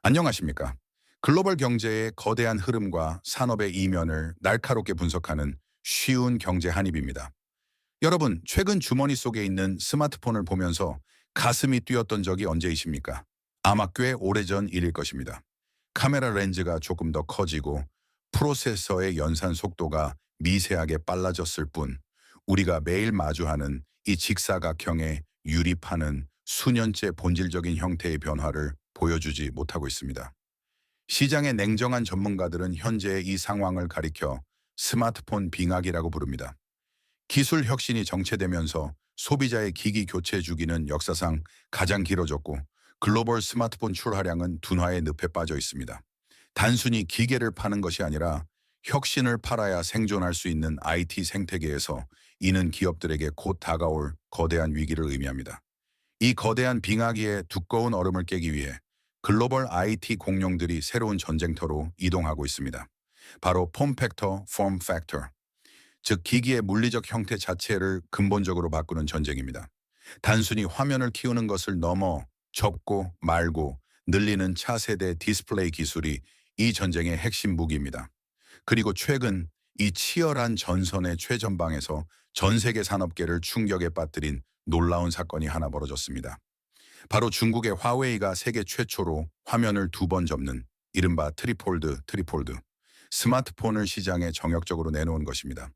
안녕하십니까? 글로벌 경제의 거대한 흐름과 산업의 이면을 날카롭게 분석하는 쉬운 경제 한입입니다. 여러분, 최근 주머니 속에 있는 스마트폰을 보면서 가슴이 뛰었던 적이 언제이십니까? 아마 꽤 오래전 일일 것입니다. 카메라 렌즈가 조금 더 커지고 프로세서의 연산 속도가 미세하게 빨라졌을 뿐 우리가 매일 마주하는 이 직사각형의 유리판은 수년째 본질적인 형태의 변화를 보여주지 못하고 있습니다. 시장의 냉정한 전문가들은 현재의 이 상황을 가리켜 스마트폰 빙하기라고 부릅니다. 기술 혁신이 정체되면서 소비자의 기기 교체 주기는 역사상 가장 길어졌고 글로벌 스마트폰 출하량은 둔화의 늪에 빠져 있습니다. 단순히 기계를 파는 것이 아니라 혁신을 팔아야 생존할 수 있는 IT 생태계에서 이는 기업들에게 곧 다가올 거대한 위기를 의미합니다. 이 거대한 빙하기의 두꺼운 얼음을 깨기 위해 글로벌 IT 공룡들이 새로운 전쟁터로 이동하고 있습니다. 바로 폼팩터, 폼 팩터, 즉 기기의 물리적 형태 자체를 근본적으로 바꾸는 전쟁입니다. 단순히 화면을 키우는 것을 넘어 접고 말고 늘리는 차세대 디스플레이 기술이 이 전쟁의 핵심 무기입니다. 그리고 최근 이 치열한 전선의 최전방에서 전 세계 산업계를 충격에 빠뜨린 놀라운 사건이 하나 벌어졌습니다. 바로 중국의 화웨이가 세계 최초로 화면을 두 번 접는 이른바 트리폴드 스마트폰을 시장에 정역적으로 내놓은 것입니다.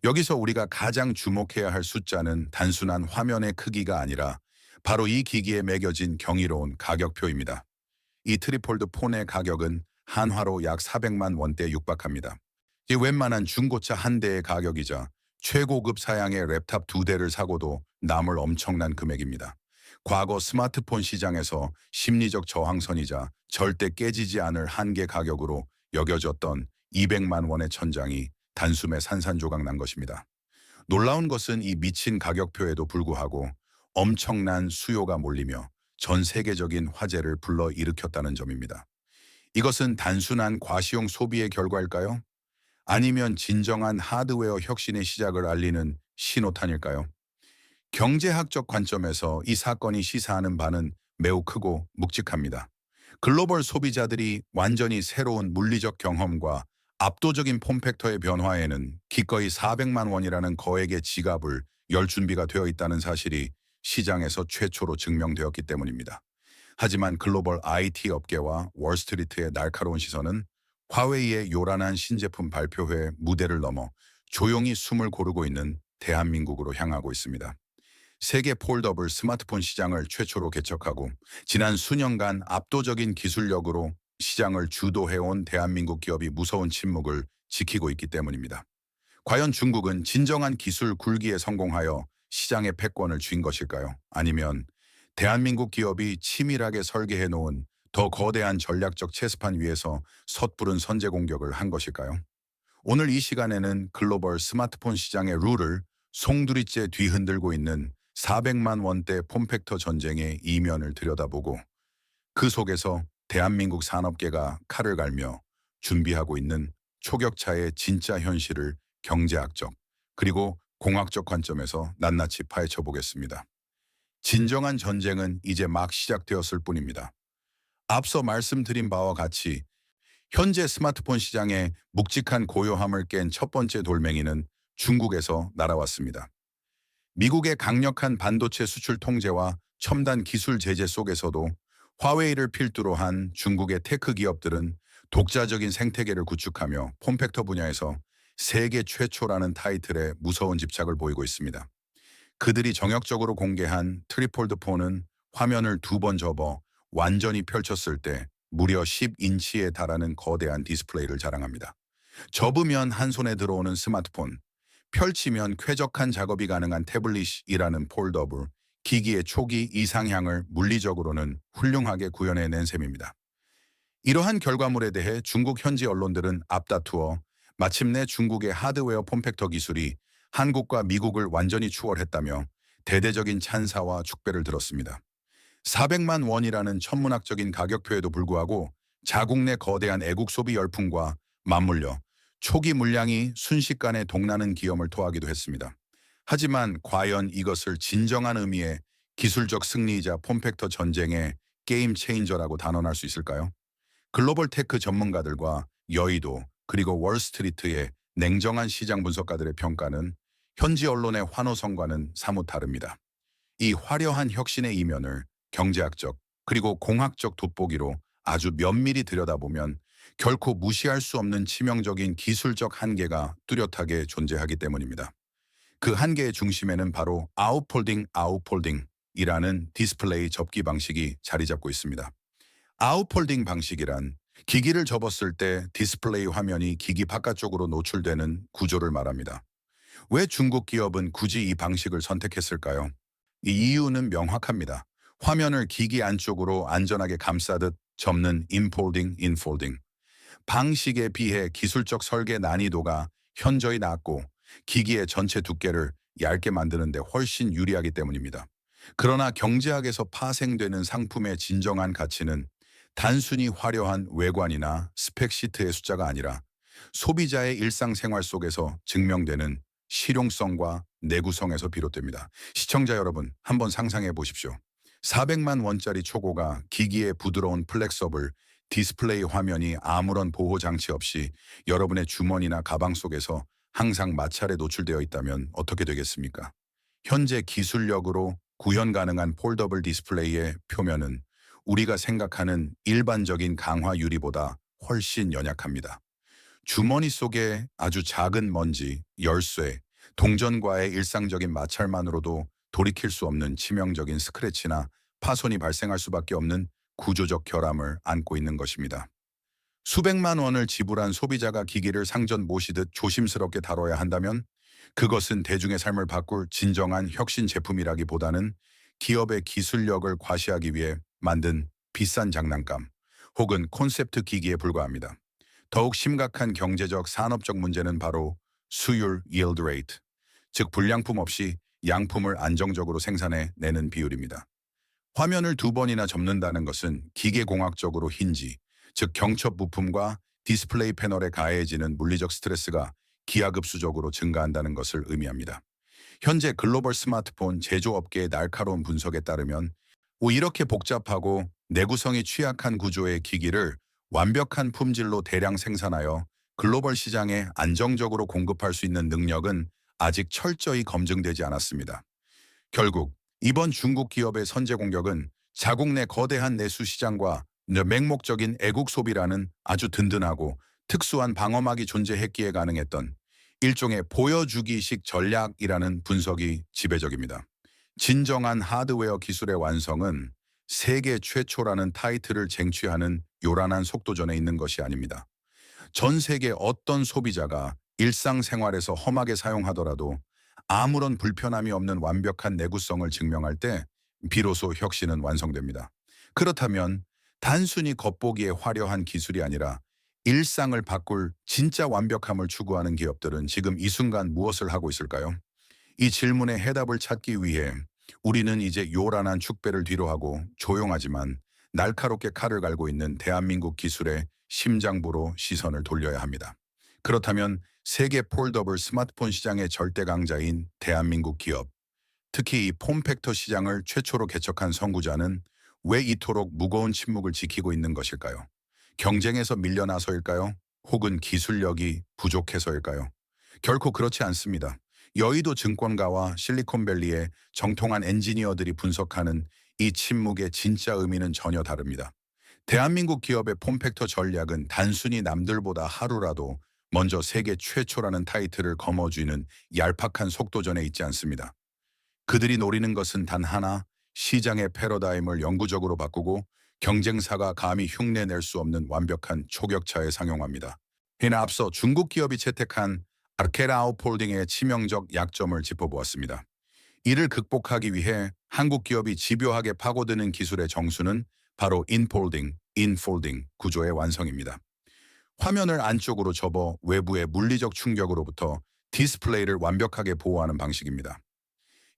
여기서 우리가 가장 주목해야 할 숫자는 단순한 화면의 크기가 아니라 바로 이 기기에 매겨진 경이로운 가격표입니다. 이 트리폴드 폰의 가격은 한화로 약 400만 원대에 육박합니다. 이 웬만한 중고차 한 대의 가격이자 최고급 사양의 랩탑 두 대를 사고도 남을 엄청난 금액입니다. 과거 스마트폰 시장에서 심리적 저항선이자 절대 깨지지 않을 한계 가격으로 여겨졌던 200만 원의 천장이 단숨에 산산조각 난 것입니다. 놀라운 것은 이 미친 가격표에도 불구하고 엄청난 수요가 몰리며 전 세계적인 화제를 불러일으켰다는 점입니다. 이것은 단순한 과시용 소비의 결과일까요? 아니면 진정한 하드웨어 혁신의 시작을 알리는 신호탄일까요? 경제학적 관점에서 이 사건이 시사하는 바는 매우 크고 묵직합니다. 글로벌 소비자들이 완전히 새로운 물리적 경험과 압도적인 폼팩터의 변화에는 기꺼이 400만 원이라는 거액의 지갑을 열 준비가 되어 있다는 사실이 시장에서 최초로 증명되었기 때문입니다. 하지만 글로벌 IT 업계와 월스트리트의 날카로운 시선은 화웨이의 요란한 신제품 발표회 무대를 넘어 조용히 숨을 고르고 있는 대한민국으로 향하고 있습니다. 세계 폴더블 스마트폰 시장을 최초로 개척하고 지난 수년간 압도적인 기술력으로 시장을 주도해온 대한민국 기업이 무서운 침묵을 지키고 있기 때문입니다. 과연 중국은 진정한 기술 굴기에 성공하여 시장의 패권을 쥔 것일까요? 아니면 대한민국 기업이 치밀하게 설계해 놓은 더 거대한 전략적 체스판 위에서 섣부른 선제 공격을 한 것일까요? 오늘 이 시간에는 글로벌 스마트폰 시장의 룰을 송두리째 뒤흔들고 있는 400만 원대 폼팩터 전쟁의 이면을 들여다보고 그 속에서 대한민국 산업계가 칼을 갈며 준비하고 있는 초격차의 진짜 현실을 경제학적 그리고 공학적 관점에서 낱낱이 파헤쳐 보겠습니다. 진정한 전쟁은 이제 막 시작되었을 뿐입니다. 앞서 말씀드린 바와 같이 현재 스마트폰 시장의 묵직한 고요함을 깬 첫 번째 돌멩이는 중국에서 날아왔습니다. 미국의 강력한 반도체 수출 통제와 첨단 기술 제재 속에서도 화웨이를 필두로 한 중국의 테크 기업들은 독자적인 생태계를 구축하며 폼팩터 분야에서 세계 최초라는 타이틀에 무서운 집착을 보이고 있습니다. 그들이 정역적으로 공개한 트리폴드 폰은 화면을 두 번 접어 완전히 펼쳤을 때 무려 10인치에 달하는 거대한 디스플레이를 자랑합니다. 접으면 한 손에 들어오는 스마트폰, 펼치면 쾌적한 작업이 가능한 태블릿이라는 폴더블, 기기의 초기 이상향을 물리적으로는 훌륭하게 구현해낸 셈입니다. 이러한 결과물에 대해 중국 현지 언론들은 앞다투어 마침내 중국의 하드웨어 폼팩터 기술이 한국과 미국을 완전히 추월했다며 대대적인 찬사와 축배를 들었습니다. 400만 원이라는 천문학적인 가격표에도 불구하고 자국 내 거대한 애국 소비 열풍과 맞물려 초기 물량이 순식간에 동나는 기염을 토하기도 했습니다. 하지만 과연 이것을 진정한 의미의 기술적 승리이자 폼팩터 전쟁의 게임 체인저라고 단언할 수 있을까요? 글로벌 테크 전문가들과 여의도 그리고 월스트리트의 냉정한 시장 분석가들의 평가는 현지 언론의 환호성과는 사뭇 다릅니다. 이 화려한 혁신의 이면을 경제학적 그리고 공학적 돋보기로 아주 면밀히 들여다보면 결코 무시할 수 없는 치명적인 기술적 한계가 뚜렷하게 존재하기 때문입니다. 그 한계의 중심에는 바로 아웃폴딩이라는 디스플레이 접기 방식이 자리 잡고 있습니다. 아웃폴딩 방식이란 기기를 접었을 때 디스플레이 화면이 기기 바깥쪽으로 노출되는 구조를 말합니다. 왜 중국 기업은 굳이 이 방식을 선택했을까요? 이 이유는 명확합니다. 화면을 기기 안쪽으로 안전하게 감싸듯 접는 인폴딩 방식에 비해 기술적 설계 난이도가 현저히 낮고 기기의 전체 두께를 얇게 만드는 데 훨씬 유리하기 때문입니다. 그러나 경제학에서 파생되는 상품의 진정한 가치는 단순히 화려한 외관이나 스펙시트의 숫자가 아니라 소비자의 일상생활 속에서 증명되는 실용성과 내구성에서 비롯됩니다. 시청자 여러분, 한번 상상해 보십시오. 400만 원짜리 초고가 기기의 부드러운 플렉서블 디스플레이 화면이 아무런 보호 장치 없이 여러분의 주머니나 가방 속에서 항상 마찰에 노출되어 있다면 어떻게 되겠습니까? 현재 기술력으로 구현 가능한 폴더블 디스플레이의 표면은 우리가 생각하는 일반적인 강화 유리보다 훨씬 연약합니다. 주머니 속에 아주 작은 먼지, 열쇠, 동전과의 일상적인 마찰만으로도 돌이킬 수 없는 치명적인 스크래치나 파손이 발생할 수밖에 없는 구조적 결함을 안고 있는 것입니다. 수백만 원을 지불한 소비자가 기기를 상전 모시듯 조심스럽게 다뤄야 한다면 그것은 대중의 삶을 바꿀 진정한 혁신 제품이라기보다는 기업의 기술력을 과시하기 위해 만든 비싼 장난감 혹은 콘셉트 기기에 불과합니다. 더욱 심각한 경제적 산업적 문제는 바로 수율 yield rate, 즉 불량품 없이 양품을 안정적으로 생산해 내는 비율입니다. 화면을 두 번이나 접는다는 것은 기계공학적으로 힌지, 즉 경첩 부품과 디스플레이 패널에 가해지는 물리적 스트레스가 기하급수적으로 증가한다는 것을 의미합니다. 현재 글로벌 스마트폰 제조업계의 날카로운 분석에 따르면 이렇게 복잡하고 내구성이 취약한 구조의 기기를 완벽한 품질로 대량 생산하여 글로벌 시장에 안정적으로 공급할 수 있는 능력은 아직 철저히 검증되지 않았습니다. 결국 이번 중국 기업의 선제 공격은 자국 내 거대한 내수 시장과 맹목적인 애국 소비라는 아주 든든하고 특수한 방어막이 존재했기에 가능했던 일종의 보여주기식 전략이라는 분석이 지배적입니다. 진정한 하드웨어 기술의 완성은 세계 최초라는 타이틀을 쟁취하는 요란한 속도전에 있는 것이 아닙니다. 전 세계 어떤 소비자가 일상생활에서 험하게 사용하더라도 아무런 불편함이 없는 완벽한 내구성을 증명할 때 비로소 혁신은 완성됩니다. 그렇다면 단순히 겉보기에 화려한 기술이 아니라 일상을 바꿀 진짜 완벽함을 추구하는 기업들은 지금 이 순간 무엇을 하고 있을까요? 이 질문에 해답을 찾기 위해 우리는 이제 요란한 축배를 뒤로하고 조용하지만 날카롭게 칼을 갈고 있는 대한민국 기술의 심장부로 시선을 돌려야 합니다. 그렇다면 세계 폴더블 스마트폰 시장의 절대 강자인 대한민국 기업, 특히 이 폼팩터 시장을 최초로 개척한 선구자는 왜 이토록 무거운 침묵을 지키고 있는 것일까요? 경쟁에서 밀려나서일까요? 혹은 기술력이 부족해서일까요? 결코 그렇지 않습니다. 여의도 증권가와 실리콘밸리의 정통한 엔지니어들이 분석하는 이 침묵의 진짜 의미는 전혀 다릅니다. 대한민국 기업의 폼팩터 전략은 단순히 남들보다 하루라도 먼저 세계 최초라는 타이틀을 거머쥐는 얄팍한 속도전에 있지 않습니다. 그들이 노리는 것은 단 하나, 시장의 패러다임을 영구적으로 바꾸고 경쟁사가 감히 흉내낼 수 없는 완벽한 초격차에 상용합니다. 이는 앞서 중국 기업이 채택한 아케라 아웃폴딩의 치명적 약점을 짚어보았습니다. 이를 극복하기 위해 한국 기업이 집요하게 파고드는 기술의 정수는 바로 인폴딩 구조의 완성입니다. 화면을 안쪽으로 접어 외부의 물리적 충격으로부터 디스플레이를 완벽하게 보호하는 방식입니다.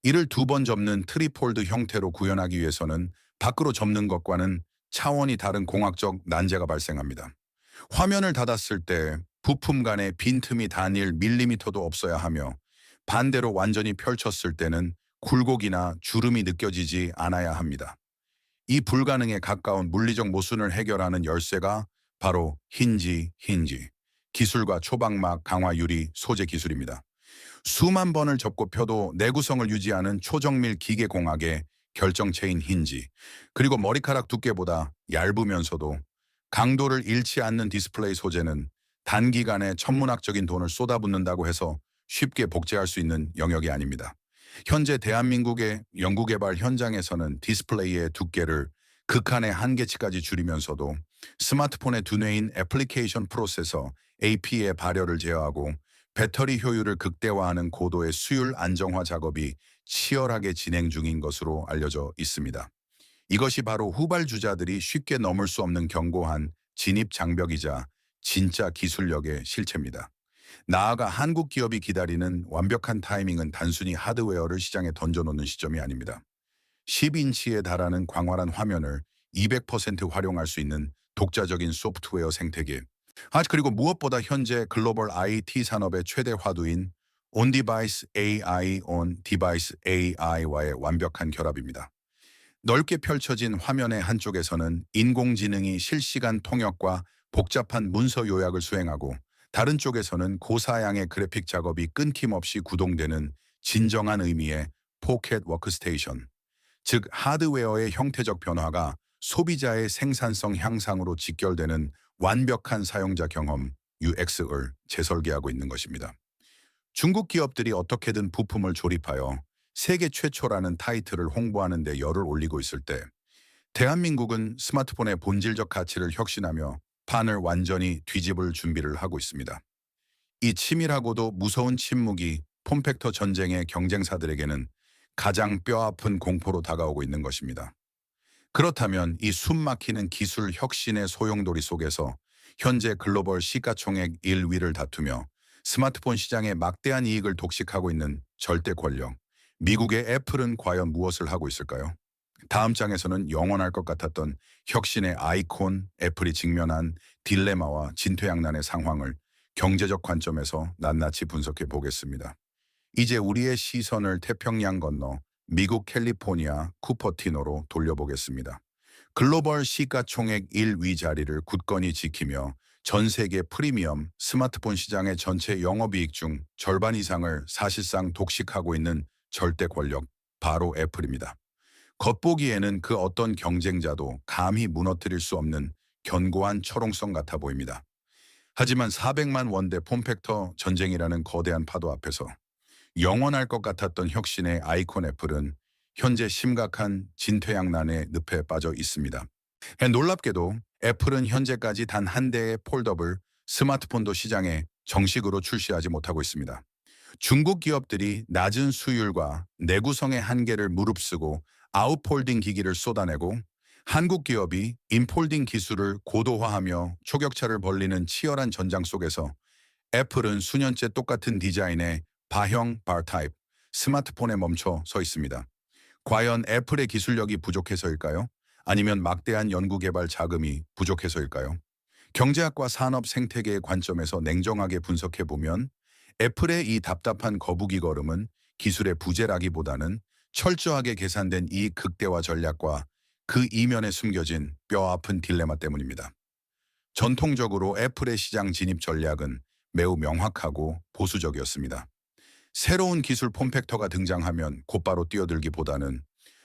이를 두 번 접는 트리폴드 형태로 구현하기 위해서는 밖으로 접는 것과는 차원이 다른 공학적 난제가 발생합니다. 화면을 닫았을 때 부품 간의 빈틈이 단일 밀리미터도 없어야 하며 반대로 완전히 펼쳤을 때는 굴곡이나 주름이 느껴지지 않아야 합니다. 이 불가능에 가까운 물리적 모순을 해결하는 열쇠가 바로 힌지. 기술과 초박막 강화 유리 소재 기술입니다. 수만 번을 접고 펴도 내구성을 유지하는 초정밀 기계공학의 결정체인 힌지, 그리고 머리카락 두께보다 얇으면서도 강도를 잃지 않는 디스플레이 소재는 단기간에 천문학적인 돈을 쏟아붓는다고 해서 쉽게 복제할 수 있는 영역이 아닙니다. 현재 대한민국의 연구개발 현장에서는 디스플레이의 두께를 극한의 한계치까지 줄이면서도 스마트폰의 두뇌인 애플리케이션 프로세서 AP의 발열을 제어하고 배터리 효율을 극대화하는 고도의 수율 안정화 작업이 치열하게 진행 중인 것으로 알려져 있습니다. 이것이 바로 후발주자들이 쉽게 넘을 수 없는 견고한 진입 장벽이자 진짜 기술력의 실체입니다. 나아가 한국 기업이 기다리는 완벽한 타이밍은 단순히 하드웨어를 시장에 던져놓는 시점이 아닙니다. 10인치에 달하는 광활한 화면을 200% 활용할 수 있는 독자적인 소프트웨어 생태계. 그리고 무엇보다 현재 글로벌 IT 산업의 최대 화두인 On-Device AI, On-Device AI와의 완벽한 결합입니다. 넓게 펼쳐진 화면의 한쪽에서는 인공지능이 실시간 통역과 복잡한 문서 요약을 수행하고, 다른 쪽에서는 고사양의 그래픽 작업이 끊김없이 구동되는 진정한 의미의 포켓 워크스테이션, 즉 하드웨어의 형태적 변화가 소비자의 생산성 향상으로 직결되는 완벽한 사용자 경험 UX를 재설계하고 있는 것입니다. 중국 기업들이 어떻게든 부품을 조립하여 세계 최초라는 타이틀을 홍보하는 데 열을 올리고 있을 때, 대한민국은 스마트폰의 본질적 가치를 혁신하며 판을 완전히 뒤집을 준비를 하고 있습니다. 이 치밀하고도 무서운 침묵이 폼팩터 전쟁의 경쟁사들에게는 가장 뼈아픈 공포로 다가오고 있는 것입니다. 그렇다면 이 숨막히는 기술 혁신의 소용돌이 속에서 현재 글로벌 시가총액 1위를 다투며 스마트폰 시장에 막대한 이익을 독식하고 있는 절대 권력, 미국의 애플은 과연 무엇을 하고 있을까요? 다음 장에서는 영원할 것 같았던 혁신의 아이콘 애플이 직면한 딜레마와 진퇴양난의 상황을 경제적 관점에서 낱낱이 분석해 보겠습니다. 이제 우리의 시선을 태평양 건너 미국 캘리포니아 쿠퍼티노로 돌려보겠습니다. 글로벌 시가총액 1위 자리를 굳건히 지키며 전 세계 프리미엄 스마트폰 시장의 전체 영업이익 중 절반 이상을 사실상 독식하고 있는 절대 권력, 바로 애플입니다. 겉보기에는 그 어떤 경쟁자도 감히 무너뜨릴 수 없는 견고한 철옹성 같아 보입니다. 하지만 400만 원대 폼팩터 전쟁이라는 거대한 파도 앞에서 영원할 것 같았던 혁신의 아이콘 애플은 현재 심각한 진퇴양난의 늪에 빠져 있습니다. 놀랍게도 애플은 현재까지 단 한 대의 폴더블 스마트폰도 시장에 정식으로 출시하지 못하고 있습니다. 중국 기업들이 낮은 수율과 내구성의 한계를 무릅쓰고 아웃폴딩 기기를 쏟아내고, 한국 기업이 인폴딩 기술을 고도화하며 초격차를 벌리는 치열한 전장 속에서 애플은 수년째 똑같은 디자인의 바형 바타입 스마트폰에 멈춰 서 있습니다. 과연 애플의 기술력이 부족해서일까요? 아니면 막대한 연구개발 자금이 부족해서일까요? 경제학과 산업 생태계의 관점에서 냉정하게 분석해보면 애플의 이 답답한 거북이 걸음은 기술의 부재라기보다는 철저하게 계산된 이익 극대화 전략과 그 이면에 숨겨진 뼈아픈 딜레마 때문입니다. 전통적으로 애플의 시장 진입 전략은 매우 명확하고 보수적이었습니다. 새로운 기술 폼팩터가 등장하면 곧바로 뛰어들기보다는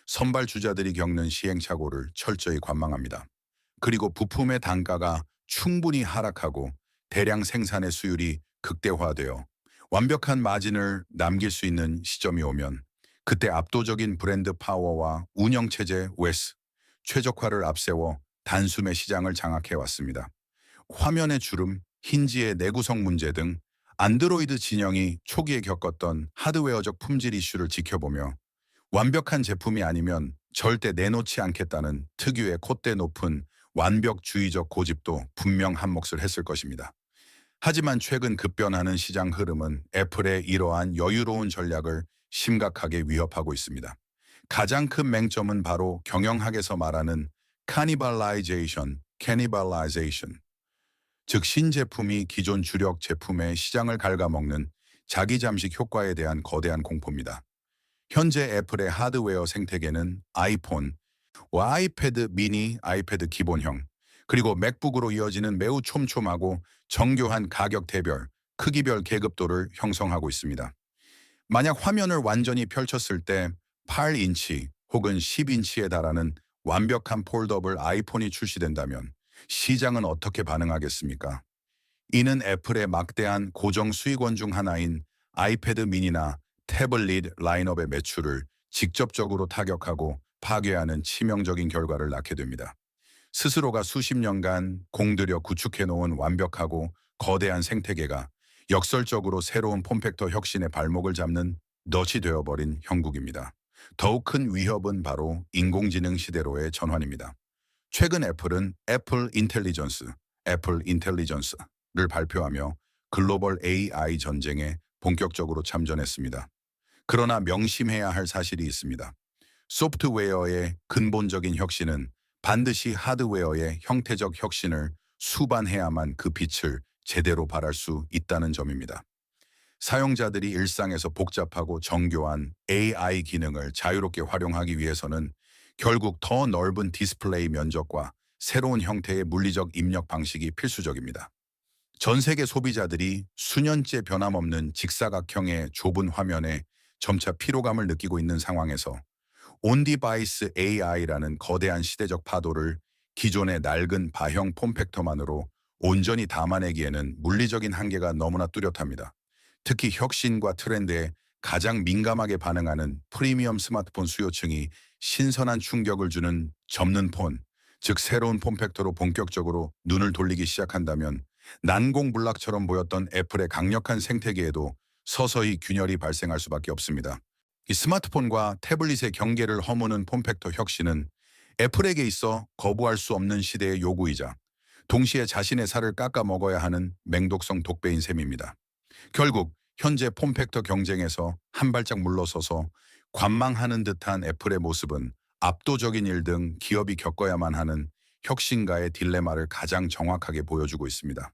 선발 주자들이 겪는 시행착오를 철저히 관망합니다. 그리고 부품의 단가가 충분히 하락하고 대량 생산의 수율이 극대화되어 완벽한 마진을 남길 수 있는 시점이 오면, 그때 압도적인 브랜드 파워와 운영체제 웨스, 최적화를 앞세워 단숨에 시장을 장악해왔습니다. 화면의 주름, 힌지의 내구성 문제 등 안드로이드 진영이 초기에 겪었던 하드웨어적 품질 이슈를 지켜보며 완벽한 제품이 아니면 절대 내놓지 않겠다는 특유의 콧대 높은 완벽주의적 고집도 분명 한몫을 했을 것입니다. 하지만 최근 급변하는 시장 흐름은 애플의 이러한 여유로운 전략을 심각하게 위협하고 있습니다. 가장 큰 맹점은 바로 경영학에서 말하는 cannibalization, 즉 신제품이 기존 주력 제품의 시장을 갉아먹는 자기 잠식 효과에 대한 거대한 공포입니다. 현재 애플의 하드웨어 생태계는 아이폰, 아이패드 미니, 아이패드 기본형, 그리고 맥북으로 이어지는 매우 촘촘하고 정교한 가격 대별, 크기별 계급도를 형성하고 있습니다. 만약 화면을 완전히 펼쳤을 때 8인치 혹은 10인치에 달하는 완벽한 폴더블 아이폰이 출시된다면 시장은 어떻게 반응하겠습니까? 이는 애플의 막대한 고정 수익원 중 하나인 아이패드 미니나 태블릿 라인업의 매출을 직접적으로 타격하고 파괴하는 치명적인 결과를 낳게 됩니다. 스스로가 수십 년간 공들여 구축해놓은 완벽하고 거대한 생태계가 역설적으로 새로운 폼팩터 혁신의 발목을 잡는 덫이 되어버린 형국입니다. 더욱 큰 위협은 바로 인공지능 시대로의 전환입니다. 최근 애플은 애플 인텔리전스를 발표하며 글로벌 AI 전쟁에 본격적으로 참전했습니다. 그러나 명심해야 할 사실이 있습니다. 소프트웨어의 근본적인 혁신은 반드시 하드웨어의 형태적 혁신을 수반해야만 그 빛을 제대로 발할 수 있다는 점입니다. 사용자들이 일상에서 복잡하고 정교한 AI 기능을 자유롭게 활용하기 위해서는 결국 더 넓은 디스플레이 면적과 새로운 형태의 물리적 입력 방식이 필수적입니다. 전 세계 소비자들이 수년째 변함없는 직사각형의 좁은 화면에 점차 피로감을 느끼고 있는 상황에서 온디바이스 AI라는 거대한 시대적 파도를 기존의 낡은 바형 폼팩터만으로 온전히 담아내기에는 물리적인 한계가 너무나 뚜렷합니다. 특히 혁신과 트렌드에 가장 민감하게 반응하는 프리미엄 스마트폰 수요층이 신선한 충격을 주는 접는 폰, 즉 새로운 폼팩터로 본격적으로 눈을 돌리기 시작한다면 난공불락처럼 보였던 애플의 강력한 생태계에도 서서히 균열이 발생할 수밖에 없습니다. 이 스마트폰과 태블릿의 경계를 허무는 폼팩터 혁신은 애플에게 있어 거부할 수 없는 시대의 요구이자 동시에 자신의 살을 깎아 먹어야 하는 맹독성 독배인 셈입니다. 결국 현재 폼팩터 경쟁에서 한 발짝 물러서서 관망하는 듯한 애플의 모습은 압도적인 일 등 기업이 겪어야만 하는 혁신가의 딜레마를 가장 정확하게 보여주고 있습니다.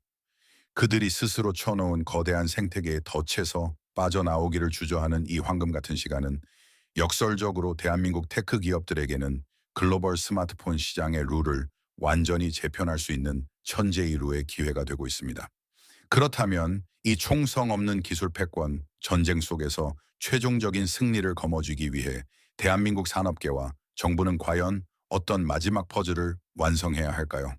그들이 스스로 쳐놓은 거대한 생태계에 덫에서 빠져나오기를 주저하는 이 황금 같은 시간은 역설적으로 대한민국 테크 기업들에게는 글로벌 스마트폰 시장의 룰을 완전히 재편할 수 있는 천재일우의 기회가 되고 있습니다. 그렇다면 이 총성 없는 기술 패권 전쟁 속에서 최종적인 승리를 거머쥐기 위해 대한민국 산업계와 정부는 과연 어떤 마지막 퍼즐을 완성해야 할까요?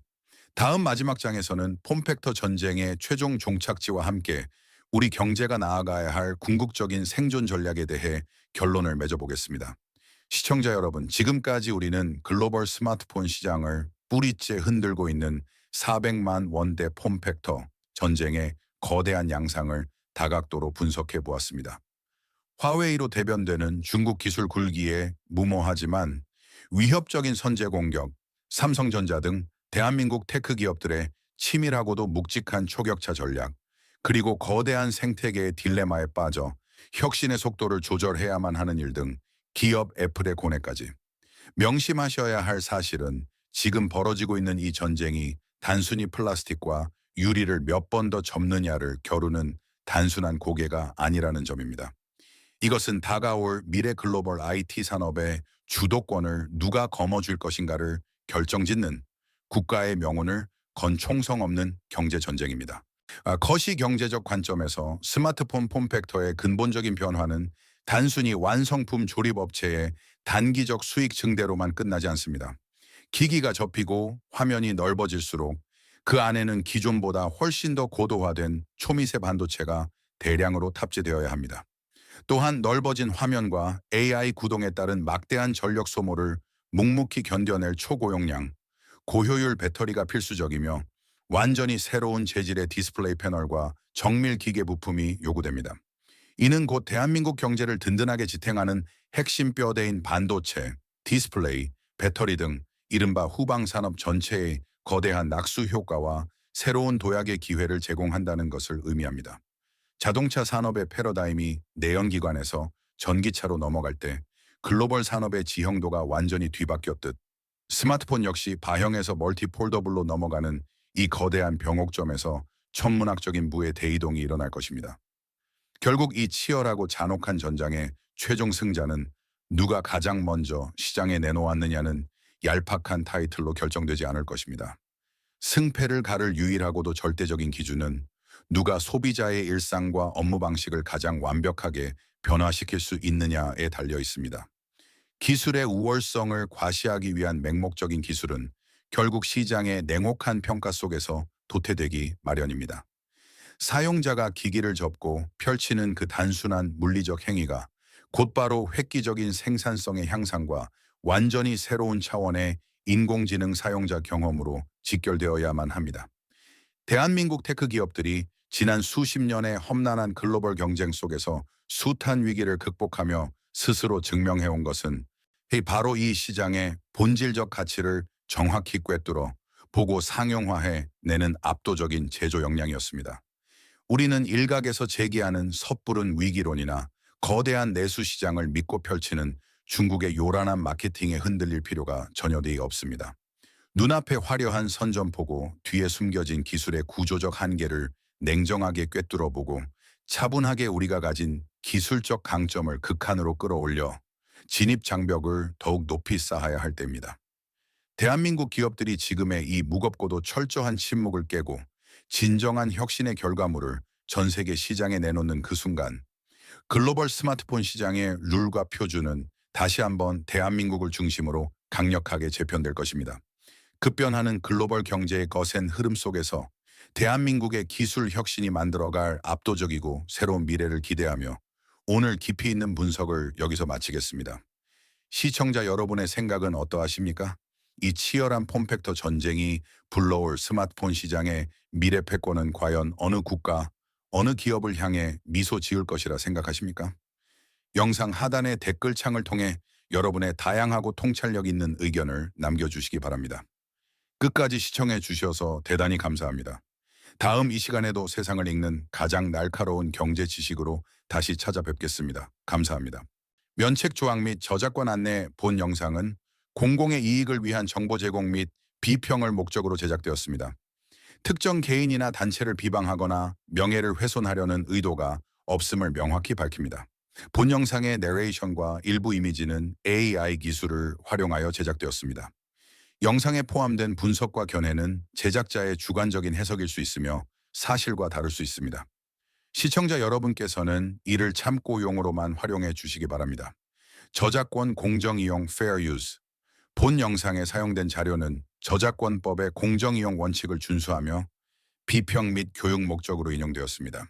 다음 마지막 장에서는 폼팩터 전쟁의 최종 종착지와 함께 우리 경제가 나아가야 할 궁극적인 생존 전략에 대해 결론을 맺어보겠습니다. 시청자 여러분, 지금까지 우리는 글로벌 스마트폰 시장을 뿌리째 흔들고 있는 400만 원대 폼팩터 전쟁의 거대한 양상을 다각도로 분석해 보았습니다. 화웨이로 대변되는 중국 기술 굴기에 무모하지만 위협적인 선제 공격, 삼성전자 등 대한민국 테크 기업들의 치밀하고도 묵직한 초격차 전략, 그리고 거대한 생태계의 딜레마에 빠져 혁신의 속도를 조절해야만 하는 일 등 기업 애플의 고뇌까지. 명심하셔야 할 사실은 지금 벌어지고 있는 이 전쟁이 단순히 플라스틱과 유리를 몇 번 더 접느냐를 겨루는 단순한 고개가 아니라는 점입니다. 이것은 다가올 미래 글로벌 IT 산업의 주도권을 누가 거머쥘 것인가를 결정짓는 국가의 명운을 건 총성 없는 경제 전쟁입니다. 거시 경제적 관점에서 스마트폰 폼팩터의 근본적인 변화는 단순히 완성품 조립업체의 단기적 수익 증대로만 끝나지 않습니다. 기기가 접히고 화면이 넓어질수록 그 안에는 기존보다 훨씬 더 고도화된 초미세 반도체가 대량으로 탑재되어야 합니다. 또한 넓어진 화면과 AI 구동에 따른 막대한 전력 소모를 묵묵히 견뎌낼 초고용량, 고효율 배터리가 필수적이며 완전히 새로운 재질의 디스플레이 패널과 정밀 기계 부품이 요구됩니다. 이는 곧 대한민국 경제를 든든하게 지탱하는 핵심 뼈대인 반도체, 디스플레이, 배터리 등 이른바 후방 산업 전체의 거대한 낙수 효과와 새로운 도약의 기회를 제공한다는 것을 의미합니다. 자동차 산업의 패러다임이 내연기관에서 전기차로 넘어갈 때 글로벌 산업의 지형도가 완전히 뒤바뀌었듯 스마트폰 역시 바형에서 멀티 폴더블로 넘어가는 이 거대한 병옥점에서 천문학적인 무의 대이동이 일어날 것입니다. 결국 이 치열하고 잔혹한 전장의 최종 승자는 누가 가장 먼저 시장에 내놓았느냐는 얄팍한 타이틀로 결정되지 않을 것입니다. 승패를 가를 유일하고도 절대적인 기준은 누가 소비자의 일상과 업무 방식을 가장 완벽하게 변화시킬 수 있느냐에 달려 있습니다. 기술의 우월성을 과시하기 위한 맹목적인 기술은 결국 시장의 냉혹한 평가 속에서 도태되기 마련입니다. 사용자가 기기를 접고 펼치는 그 단순한 물리적 행위가 곧바로 획기적인 생산성의 향상과 완전히 새로운 차원의 인공지능 사용자 경험으로 직결되어야만 합니다. 대한민국 테크 기업들이 지난 수십 년의 험난한 글로벌 경쟁 속에서 숱한 위기를 극복하며 스스로 증명해온 것은 바로 이 시장의 본질적 가치를 정확히 꿰뚫어 보고 상용화해 내는 압도적인 제조 역량이었습니다. 우리는 일각에서 제기하는 섣부른 위기론이나 거대한 내수 시장을 믿고 펼치는 중국의 요란한 마케팅에 흔들릴 필요가 전혀 없습니다. 눈앞에 화려한 선전포고 뒤에 숨겨진 기술의 구조적 한계를 냉정하게 꿰뚫어 보고 차분하게 우리가 가진 기술적 강점을 극한으로 끌어올려 진입 장벽을 더욱 높이 쌓아야 할 때입니다. 대한민국 기업들이 지금의 이 무겁고도 철저한 침묵을 깨고 진정한 혁신의 결과물을 전 세계 시장에 내놓는 그 순간 글로벌 스마트폰 시장의 룰과 표준은 다시 한번 대한민국을 중심으로 강력하게 재편될 것입니다. 급변하는 글로벌 경제의 거센 흐름 속에서 대한민국의 기술 혁신이 만들어갈 압도적이고 새로운 미래를 기대하며 오늘 깊이 있는 분석을 여기서 마치겠습니다. 시청자 여러분의 생각은 어떠하십니까? 이 치열한 폼팩터 전쟁이 불러올 스마트폰 시장의 미래 패권은 과연 어느 국가, 어느 기업을 향해 미소 지을 것이라 생각하십니까? 영상 하단의 댓글창을 통해 여러분의 다양하고 통찰력 있는 의견을 남겨주시기 바랍니다. 끝까지 시청해 주셔서 대단히 감사합니다. 다음 이 시간에도 세상을 읽는 가장 날카로운 경제 지식으로 다시 찾아뵙겠습니다. 감사합니다. 면책 조항 및 저작권 안내 본 영상은 공공의 이익을 위한 정보 제공 및 비평을 목적으로 제작되었습니다. 특정 개인이나 단체를 비방하거나 명예를 훼손하려는 의도가 없음을 명확히 밝힙니다. 본 영상의 내레이션과 일부 이미지는 AI 기술을 활용하여 제작되었습니다. 영상에 포함된 분석과 견해는 제작자의 주관적인 해석일 수 있으며 사실과 다를 수 있습니다. 시청자 여러분께서는 이를 참고용으로만 활용해 주시기 바랍니다. 저작권 공정이용 Fair Use. 본 영상에 사용된 자료는 저작권법의 공정이용 원칙을 준수하며 비평 및 교육 목적으로 인용되었습니다.